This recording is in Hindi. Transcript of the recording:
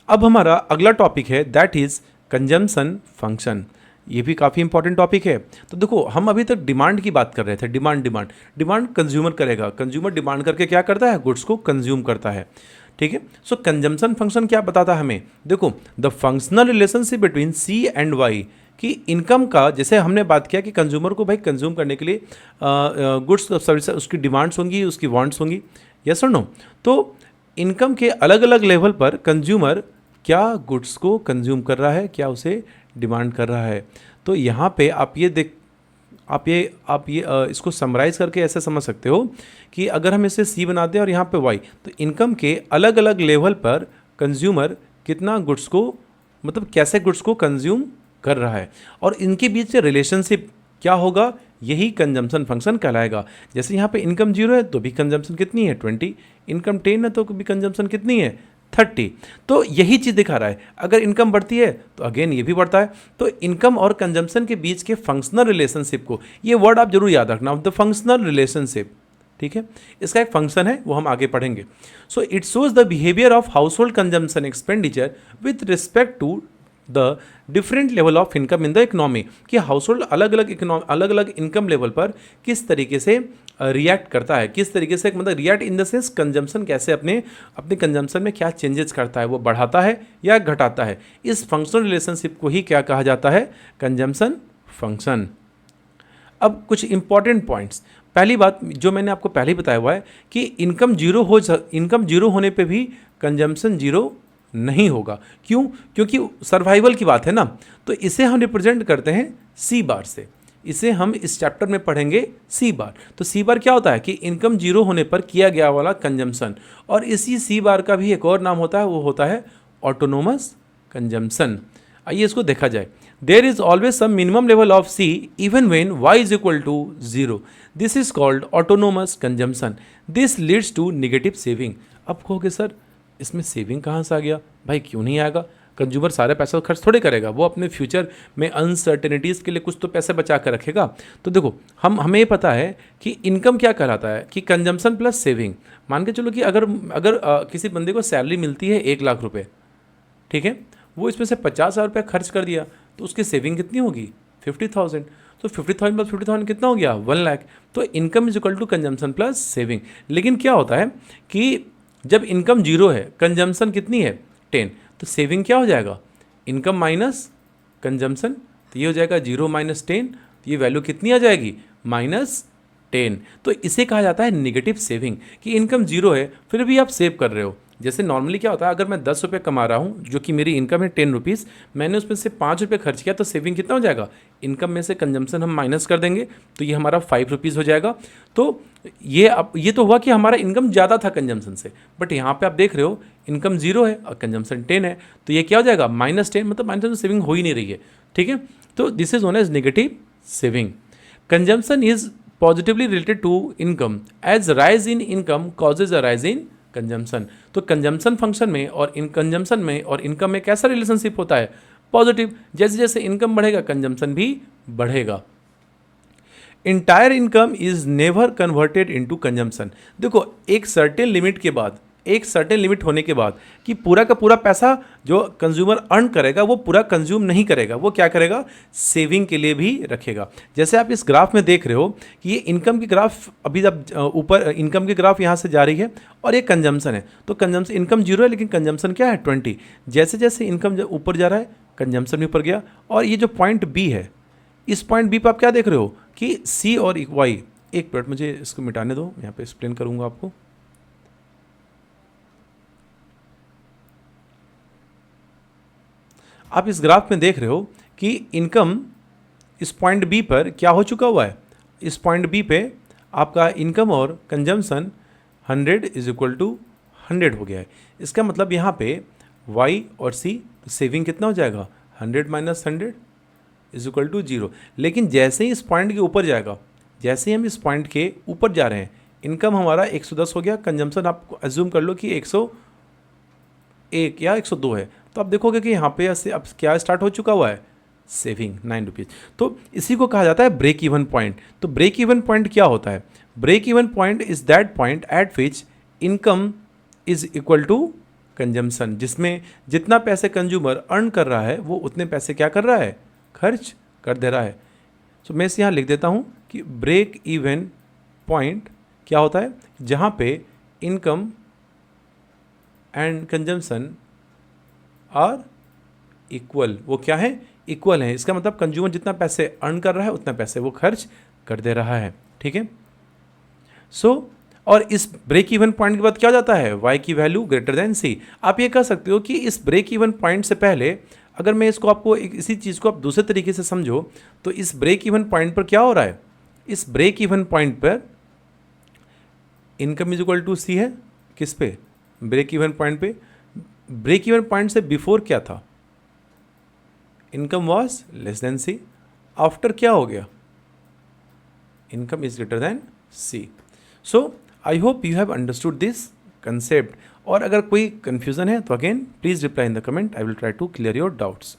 अब हमारा अगला टॉपिक है दैट इज़ कंजम्पशन फंक्शन। ये भी काफ़ी इंपॉर्टेंट टॉपिक है। तो देखो, हम अभी तक डिमांड की बात कर रहे थे। डिमांड कंज्यूमर करेगा, कंज्यूमर डिमांड करके क्या करता है, गुड्स को कंज्यूम करता है। ठीक है। सो कंजम्पशन फंक्शन क्या बताता है हमें, देखो the functional relationship between C and Y, कि इनकम का, जैसे हमने बात किया कि कंज्यूमर को भाई कंज्यूम करने के लिए गुड्स सर्विस, उसकी डिमांड्स होंगी, उसकी वांट्स होंगी, यस और नो। तो इनकम के अलग अलग लेवल पर कंज्यूमर क्या गुड्स को कंज्यूम कर रहा है, क्या उसे डिमांड कर रहा है। तो यहाँ पे आप ये इसको समराइज़ करके ऐसे समझ सकते हो कि अगर हम इसे सी बनाते हैं और यहाँ पे वाई, तो इनकम के अलग अलग लेवल पर कंज्यूमर कितना गुड्स को, मतलब कैसे गुड्स को कंज्यूम कर रहा है, और इनके बीच से रिलेशनशिप क्या होगा, यही कंजम्पशन फंक्शन कहलाएगा। जैसे यहाँ पे इनकम 0 है तो भी कंजम्पशन कितनी है 20, इनकम 10 है तो भी कंजम्पशन कितनी है 30। तो यही चीज़ दिखा रहा है, अगर इनकम बढ़ती है तो अगेन ये भी बढ़ता है। तो इनकम और कंजम्पशन के बीच के फंक्शनल रिलेशनशिप को, ये वर्ड आप जरूर याद रखना, द फंक्शनल रिलेशनशिप, ठीक है। इसका एक फंक्शन है, वो हम आगे पढ़ेंगे। So it shows the behaviour of हाउस होल्ड consumption expenditure with respect to the different level of income in the economy, कि हाउस होल्ड अलग अलग इनकम लेवल पर किस तरीके से रिएक्ट करता है, किस तरीके से, मतलब react in the sense consumption कैसे अपने कंजम्पशन में क्या चेंजेस करता है, वो बढ़ाता है या घटाता है। इस फंक्शनल रिलेशनशिप को ही क्या कहा जाता है, कंजम्पशन फंक्शन। अब कुछ इंपॉर्टेंट पॉइंट्स। पहली बात जो मैंने आपको पहले ही बताया हुआ है कि इनकम जीरो होने पे भी कंजम्पशन जीरो नहीं होगा। क्यों? क्योंकि सर्वाइवल की बात है ना। तो इसे हम रिप्रेजेंट करते हैं सी बार से। इसे हम इस चैप्टर में पढ़ेंगे सी बार। तो सी बार क्या होता है कि इनकम 0 होने पर किया गया वाला कंजम्पशन, और इसी सी बार का भी एक और नाम होता है, वो होता है ऑटोनोमस कंजम्पशन। आइए इसको देखा जाए। There is always some minimum level of C even when y is equal to 0। This is called autonomous consumption. This leads to negative saving. अब कहोगे सर इसमें सेविंग कहाँ से आ गया? भाई क्यों नहीं आएगा? कंज्यूमर सारे पैसा खर्च थोड़े करेगा, वो अपने फ्यूचर में अनसर्टेनिटीज़ के लिए कुछ तो पैसे बचा कर रखेगा। तो देखो, हमें ये पता है कि इनकम क्या कहलाता है कि कंजम्पशन प्लस सेविंग। मान के चलो कि अगर किसी बंदे को सैलरी मिलती है 1 लाख रुपए, ठीक है, वो इसमें से 50,000 रुपये खर्च कर दिया, तो उसकी सेविंग कितनी होगी? 50,000। तो 50,000 प्लस 50,000 कितना हो गया? 1 लाख। तो income is equal to consumption plus saving. लेकिन क्या होता है कि जब इनकम 0 है, कंजम्पशन कितनी है 10, तो सेविंग क्या हो जाएगा? इनकम माइनस कंजम्पशन, तो ये हो जाएगा 0 माइनस 10, तो ये वैल्यू कितनी आ जाएगी? -10। तो इसे कहा जाता है नेगेटिव सेविंग, कि इनकम 0 है फिर भी आप सेव कर रहे हो। जैसे नॉर्मली क्या होता है, अगर मैं 10 रुपये कमा रहा हूँ, जो कि मेरी इनकम है 10 रुपीज़, मैंने उसमें से 5 रुपये खर्च किया, तो सेविंग कितना हो जाएगा? इनकम में से कंजम्पशन हम माइनस कर देंगे, तो ये हमारा 5 रुपीज़ हो जाएगा। तो ये तो हुआ कि हमारा इनकम ज़्यादा था कंजम्पशन से, बट यहाँ पे आप देख रहे हो इनकम 0 है और कंजम्पशन 10 है, तो ये क्या हो जाएगा? -10, मतलब माइनस में सेविंग हो ही नहीं रही है। ठीक है, तो this is known as negative saving. Consumption is positively related to income as rise in income causes a rise in consumption. तो कंजम्पशन फंक्शन में और कंजम्पशन में और इनकम में कैसा रिलेशनशिप होता है? पॉजिटिव। जैसे जैसे इनकम बढ़ेगा कंजम्पशन भी बढ़ेगा। Entire income is never converted into consumption. देखो, एक सर्टेन लिमिट होने के बाद कि पूरा का पूरा पैसा जो कंज्यूमर अर्न करेगा वो पूरा कंज्यूम नहीं करेगा, वो क्या करेगा? सेविंग के लिए भी रखेगा। जैसे आप इस ग्राफ में देख रहे हो कि ये इनकम की ग्राफ, अभी जब ऊपर इनकम की ग्राफ यहाँ से जा रही है और ये कंजम्पशन है, तो कंजम्पशन, इनकम 0 है लेकिन कंजम्पशन क्या है 20। जैसे जैसे इनकम ऊपर जा रहा है कंजम्पशन भी ऊपर गया। और ये जो पॉइंट बी है, इस पॉइंट बी पर आप क्या देख रहे हो कि सी और वाई, एक मिनट मुझे इसको मिटाने दो, यहाँ पे एक्सप्लेन करूंगा आपको। आप इस ग्राफ में देख रहे हो कि इनकम इस पॉइंट बी पर क्या हो चुका हुआ है? इस पॉइंट बी पे आपका इनकम और कंजम्पशन 100 इज इक्वल टू 100 हो गया है। इसका मतलब यहाँ पे y और c, तो सेविंग कितना हो जाएगा? 100 माइनस 100 इज इक्वल टू 0। लेकिन जैसे ही इस पॉइंट के ऊपर जाएगा, जैसे ही हम इस पॉइंट के ऊपर जा रहे हैं, इनकम हमारा 110 हो गया, कंजम्पशन आप एज्यूम कर लो कि 101 या 102 है, तो आप देखोगे कि यहाँ पे अब क्या स्टार्ट हो चुका हुआ है? Saving 9 rupees. तो इसी को कहा जाता है ब्रेक इवन पॉइंट। तो ब्रेक इवन पॉइंट क्या होता है? Break even point is that point at which income is equal to consumption, जिसमें जितना पैसे कंज्यूमर अर्न कर रहा है वो उतने पैसे क्या कर रहा है, खर्च कर दे रहा है। तो मैं इसे यहाँ लिख देता हूँ कि ब्रेक इवन पॉइंट क्या होता है, जहाँ पे income and consumption are equal. वो क्या है, इक्वल है। इसका मतलब कंज्यूमर जितना पैसे अर्न कर रहा है उतना पैसे वो खर्च कर दे रहा है। ठीक है। और इस ब्रेक इवन पॉइंट के बाद क्या हो जाता है, y की वैल्यू ग्रेटर देन c। आप ये कह सकते हो कि इस ब्रेक इवन पॉइंट से पहले अगर मैं इसको आपको इसी चीज़ को आप दूसरे तरीके से समझो तो इस ब्रेक इवन पॉइंट पर क्या हो रहा है, इस ब्रेक इवन पॉइंट पर income is equal to C है। किस पे, ब्रेक इवन पॉइंट पे। ब्रेक इवन पॉइंट से बिफोर क्या था, income was less than C. After क्या हो गया, income is greater than C. So I hope you have understood this concept. और अगर कोई कन्फ्यूज़न है तो again please reply in the comment, I will try to clear your doubts.